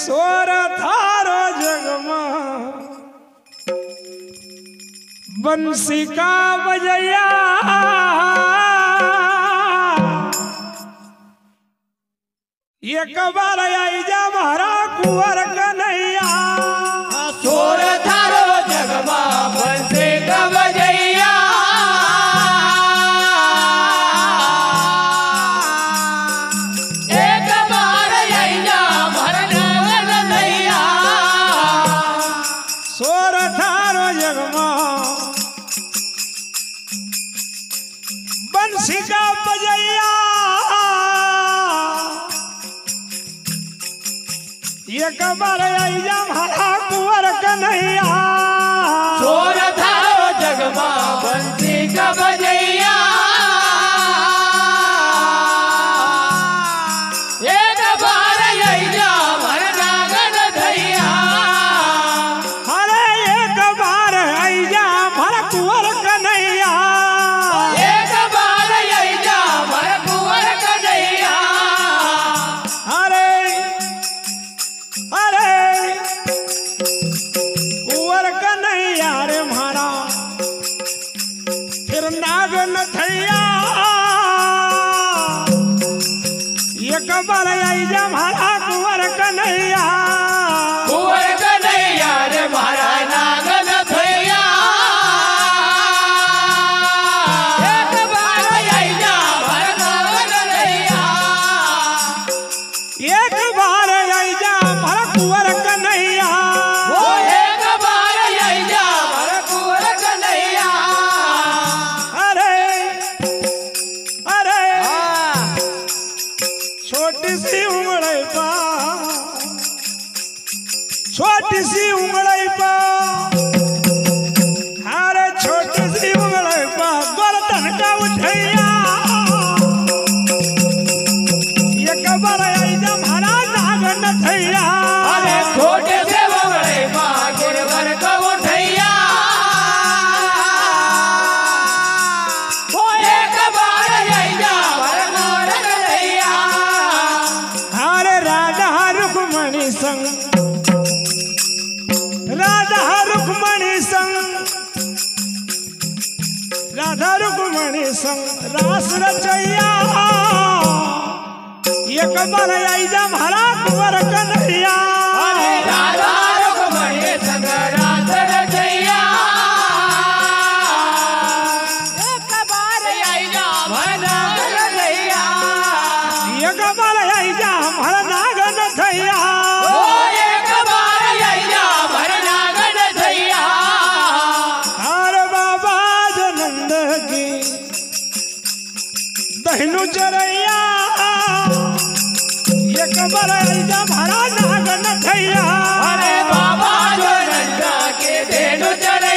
सोर थारो जगमा बंसी का बजैया एक बार आई जा मारा कुंवर कन्हैया सोर थारो जगमा बंसी का बजैया एक बार आई जा भरना कन्हैया सोर थारो जगमा बंसी का बजैया एक बार आई जा मारा कुंवर कन्हैया सोर थारो जगमा बंसी का बजैया एक बार आई जा भरना कन्हैया अरे एक बार आई जा मारा कुंवर कन्हैया एक बार आई जा भर कुंवर कन्हैया अरे अरे कुंवर कन्हैया रे मारा फिर नाग नथैया एक बार आई जा मारा कुंवर कन्हैया कुंवर कन्हैया रे मारा नाग नथैया एक बार आई जा भर नाग कन्हैया एक बार आई जा मारा कुंवर कन्हैया वो एक बार आई जा भर कुंवर कन्हैया अरे अरे छोटी सी उंगली पा छोटी सी उंगली पा अरे छोटी सी उंगली पा गर्दन का उठैया एक बार आई जा मारा नाग नथैया अरे छोटे से बगड़े पा गिरवर का उठैया वो एक बार आई जा भर नाग कन्हैया अरे राधा रुक्मणी संग राधा रुक्मणी संग राधा रुक्मणी संग रास रचैया एक बार आई जा मारा कुंवर कन्हैया अरे राधा रुक्मणी संग रास रचैया एक बार आई जा भर नाग कन्हैया एक बार आई जा मारा नाग नथैया वो एक बार आई जा भर नाग कन्हैया अरे बाबा जनंद की दहनु चरैया एक बार आई जा मारा नाग नथैया अरे बाबा जो नंदा के देनु चले